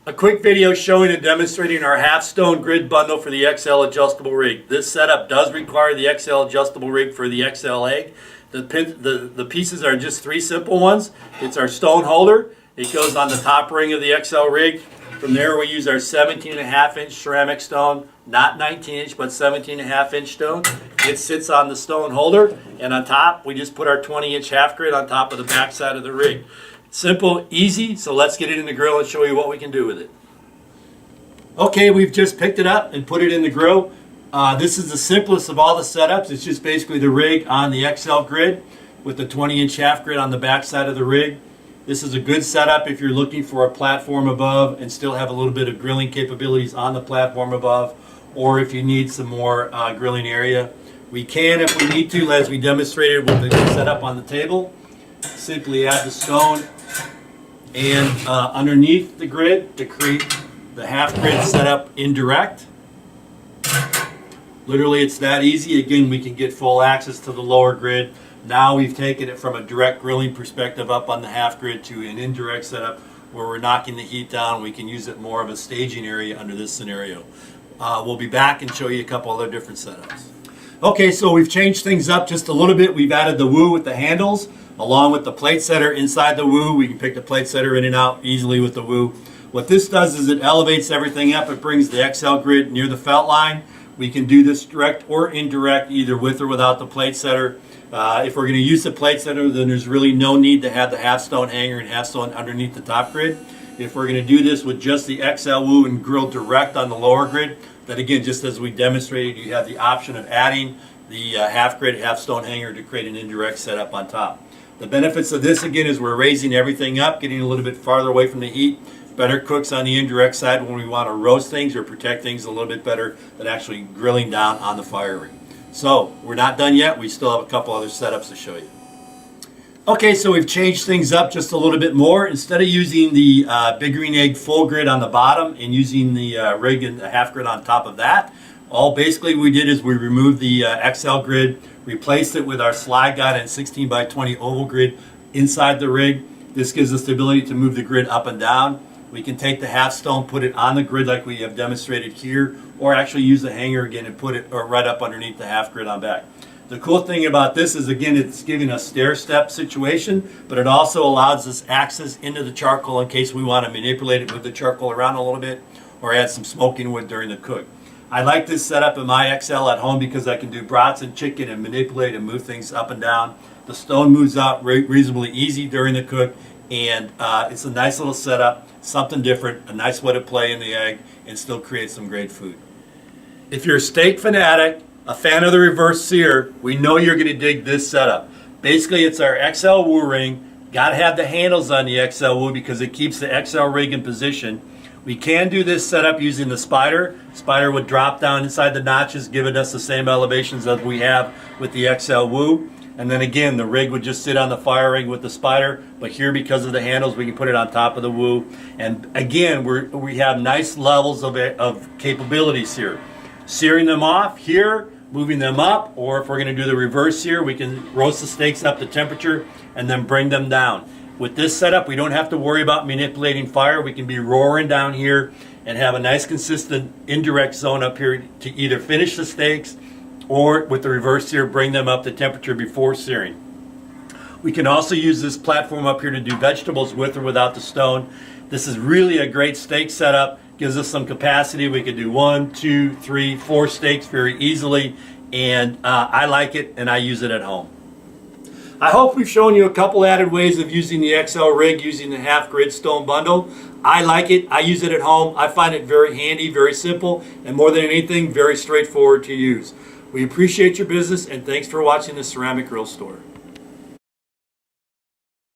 A quick video showing and demonstrating our half-stone grid bundle for the XL adjustable rig. This setup does require the XL adjustable rig for the XL egg. The pieces are just three simple ones. It's our stone holder. It goes on the top ring of the XL rig. From there we use our 17.5-inch ceramic stone, not 19-inch but 17.5-inch stone. It sits on the stone holder, and on top we just put our 20-inch half grid on top of the back side of the rig. Simple, easy, so let's get it in the grill and show you what we can do with it. Okay, we've just picked it up and put it in the grill. This is the simplest of all the setups. It's just basically the rig on the XL grid with the 20-inch half grid on the back side of the rig. This is a good setup if you're looking for a platform above and still have a little bit of grilling capabilities on the platform above, or if you need some more grilling area. We can, if we need to, as we demonstrated with the setup on the table, simply add the stone and underneath the grid to create the half grid setup indirect. Literally, it's that easy. Again, we can get full access to the lower grid. Now we've taken it from a direct grilling perspective up on the half grid to an indirect setup where we're knocking the heat down. We can use it more of a staging area under this scenario. We'll be back and show you a couple other different setups. Okay, so we've changed things up just a little bit. We've added the woo with the handles along with the plate setter inside the woo. We can pick the plate setter in and out easily with the woo. What this does is it elevates everything up. It brings the XL grid near the felt line. We can do this direct or indirect, either with or without the plate setter. If we're going to use the plate setter, then there's really no need to have the half stone hanger and half stone underneath the top grid. If we're going to do this with just the XL woo and grill direct on the lower grid, then again, just as we demonstrated, you have the option of adding the half grid, half stone hanger to create an indirect setup on top. The benefits of this, again, is we're raising everything up, getting a little bit farther away from the heat. Better cooks on the indirect side when we want to roast things or protect things a little bit better than actually grilling down on the fire ring. So, we're not done yet. We still have a couple other setups to show you. Okay, so we've changed things up just a little bit more. Instead of using the Big Green Egg full grid on the bottom and using the rig and the half grid on top of that, all basically we did is we removed the XL grid, replaced it with our slide guide and 16 by 20 oval grid inside the rig. This gives us the ability to move the grid up and down. We can take the half stone, put it on the grid like we have demonstrated here, or actually use the hanger again and put it right up underneath the half grid on back. The cool thing about this is, again, it's giving a stair-step situation, but it also allows us access into the charcoal in case we want to manipulate it, move the charcoal around a little bit, or add some smoking wood during the cook. I like this setup in my XL at home because I can do brats and chicken and manipulate and move things up and down. The stone moves out reasonably easy during the cook, and it's a nice little setup, something different, a nice way to play in the egg and still create some great food. If you're a steak fanatic, a fan of the reverse sear, we know you're going to dig this setup. Basically, it's our XL woo ring. Got to have the handles on the XL woo because it keeps the XL rig in position. We can do this setup using the spider. Spider would drop down inside the notches, giving us the same elevations as we have with the XL woo. And then again, the rig would just sit on the fire ring with the spider, but here, because of the handles, we can put it on top of the woo. And again, we have nice levels of capabilities here. Searing them off here, moving them up, or if we're going to do the reverse sear, we can roast the steaks up to temperature and then bring them down. With this setup, we don't have to worry about manipulating fire. We can be roaring down here and have a nice consistent indirect zone up here to either finish the steaks or with the reverse sear, bring them up to temperature before searing. We can also use this platform up here to do vegetables with or without the stone. This is really a great steak setup. Gives us some capacity. We could do 1, 2, 3, 4 steaks very easily, and I like it and I use it at home. I hope we've shown you a couple added ways of using the XL rig using the half grid stone bundle. I like it. I use it at home. I find it very handy, very simple, and more than anything, very straightforward to use. We appreciate your business, and thanks for watching the Ceramic Grill Store.